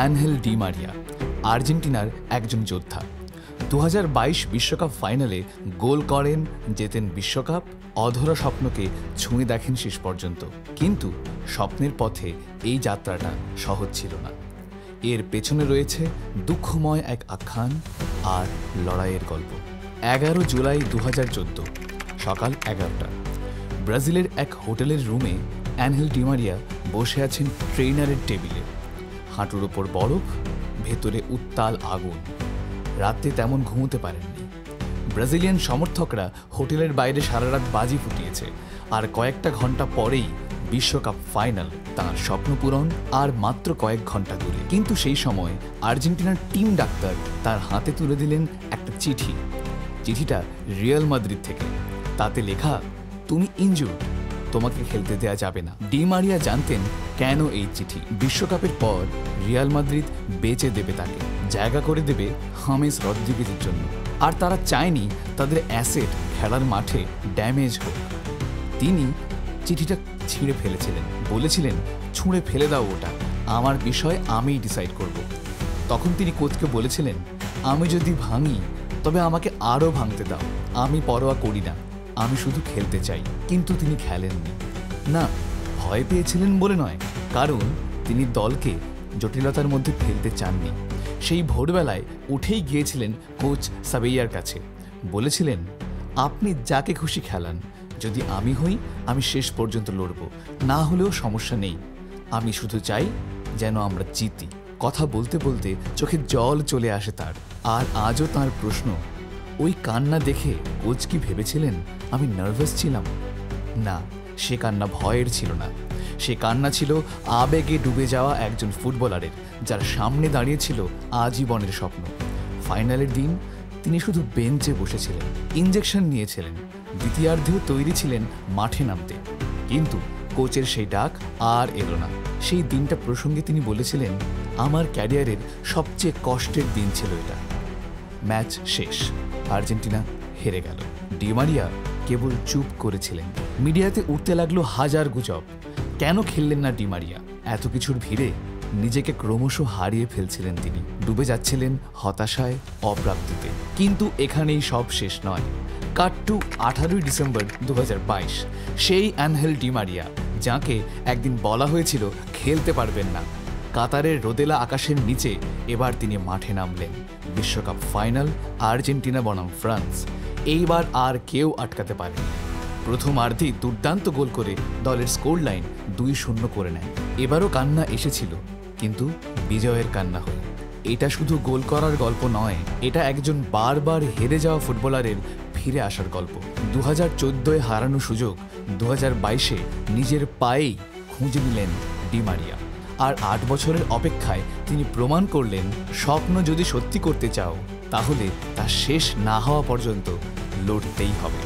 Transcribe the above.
Ángel Di Maria আর্জেন্টিনার একজন যোদ্ধা। 2022 বিশ্বকাপ ফাইনালে গোল করেন, জেতেন বিশ্বকাপ, অধরা স্বপ্নকে ছুঁয়ে দেখেন শেষ পর্যন্ত। কিন্তু স্বপ্নের পথে এই যাত্রাটা সহজ ছিল না। এর পেছনে রয়েছে দুঃখময় এক আখ্যান আর লড়াইয়ের গল্প। 11 জুলাই 2014 সকাল 11টা ব্রাজিলের এক হোটেলের রুমে অ্যানহেল ডি মারিয়া বসে আছেন ট্রেনারের টেবিলে। হাঁটুর ওপর বরফ, ভেতরে উত্তাল আগুন। রাতে তেমন ঘুমোতে পারেননি। ব্রাজিলিয়ান সমর্থকরা হোটেলের বাইরে সারা রাত বাজি ফুটিয়েছে, আর কয়েকটা ঘন্টা পরেই বিশ্বকাপ ফাইনাল। তাঁর স্বপ্ন পূরণ আর মাত্র কয়েক ঘন্টা দূরে। কিন্তু সেই সময় আর্জেন্টিনার টিম ডাক্তার তার হাতে তুলে দিলেন একটা চিঠি। চিঠিটা রিয়াল মাদ্রিদ থেকে। তাতে লেখা, তুমি ইনজুর্ড, তোমাকে খেলতে দেয়া যাবে না। ডি মারিয়া জানতেন কেন এই চিঠি। বিশ্বকাপের পর রিয়াল মাদ্রিদ বেচে দেবে তাকে, জায়গা করে দেবে হামেস রদ্রিগেজের জন্য। আর তারা চায়নি তাদের অ্যাসেট খেলার মাঠে ড্যামেজ হোক। তিনি চিঠিটা ছিঁড়ে ফেলেছিলেন, বলেছিলেন, ছুঁড়ে ফেলে দাও ওটা, আমার বিষয় আমিই ডিসাইড করব। তখন তিনি কোচকে বলেছিলেন, আমি যদি ভাঙি তবে আমাকে আরও ভাঙতে দাও, আমি পরোয়া করি না, আমি শুধু খেলতে চাই। কিন্তু তিনি খেলেননি। না, ভয় পেয়েছিলেন বলে নয়, কারণ তিনি দলকে জটিলতার মধ্যে ফেলতে চাননি। সেই ভোরবেলায় উঠেই গিয়েছিলেন কোচ সাবেইয়ার কাছে, বলেছিলেন, আপনি যাকে খুশি খেলান, যদি আমি হই আমি শেষ পর্যন্ত লড়ব, না হলেও সমস্যা নেই, আমি শুধু চাই যেন আমরা জিতি। কথা বলতে বলতে চোখে জল চলে আসে তার। আর আজও তার প্রশ্ন, ওই কান্না দেখে কোচ কি ভেবেছিলেন আমি নার্ভাস ছিলাম? না, সে কান্না ভয়ের ছিল না, সে কান্না ছিল আবেগে ডুবে যাওয়া একজন ফুটবলারের, যার সামনে দাঁড়িয়েছিল আজীবনের স্বপ্ন। ফাইনালের দিন তিনি শুধু বেঞ্চে বসেছিলেন, ইঞ্জেকশন নিয়েছিলেন, দ্বিতীয়ার্ধেও তৈরি ছিলেন মাঠে নামতে। কিন্তু কোচের সেই ডাক আর এলো না। সেই দিনটা প্রসঙ্গে তিনি বলেছিলেন, আমার ক্যারিয়ারের সবচেয়ে কষ্টের দিন ছিল এটা। ম্যাচ শেষ, আর্জেন্টিনা হেরে গেল। ডি মারিয়া কেবল চুপ করেছিলেন। মিডিয়াতে উঠতে লাগলো হাজার গুজব। কেন খেললেন না ডি মারিয়া? এত কিছুর ভিড়ে নিজেকে ক্রমশ হারিয়ে ফেলছিলেন তিনি, ডুবে যাচ্ছিলেন হতাশায়, অপ্রাপ্তিতে। কিন্তু এখানেই সব শেষ নয়। কাট টু 18 ডিসেম্বর 2022, সেই অ্যানহেল ডি মারিয়া, যাকে একদিন বলা হয়েছিল খেলতে পারবেন না। কাতারের রোদেলা আকাশের নিচে এবার তিনি মাঠে নামলেন। বিশ্বকাপ ফাইনাল, আর্জেন্টিনা বনাম ফ্রান্স। এইবার আর কেউ আটকাতে পারেনি। প্রথমার্ধেই দুর্দান্ত গোল করে দলের স্কোর লাইন 2-0 করে নেয়। এবারও কান্না এসেছিল, কিন্তু বিজয়ের কান্না হয়ে। এটা শুধু গোল করার গল্প নয়, এটা একজন বারবার হেরে যাওয়া ফুটবলারের ফিরে আসার গল্প। 2014 হারানো সুযোগ 2022 নিজের পায়েই খুঁজে নিলেন ডি মারিয়া। আর 8 বছরের অপেক্ষায় তিনি প্রমাণ করলেন, স্বপ্ন যদি সত্যি করতে চাও, তাহলে তা শেষ না হওয়া পর্যন্ত লড়তেই হবে।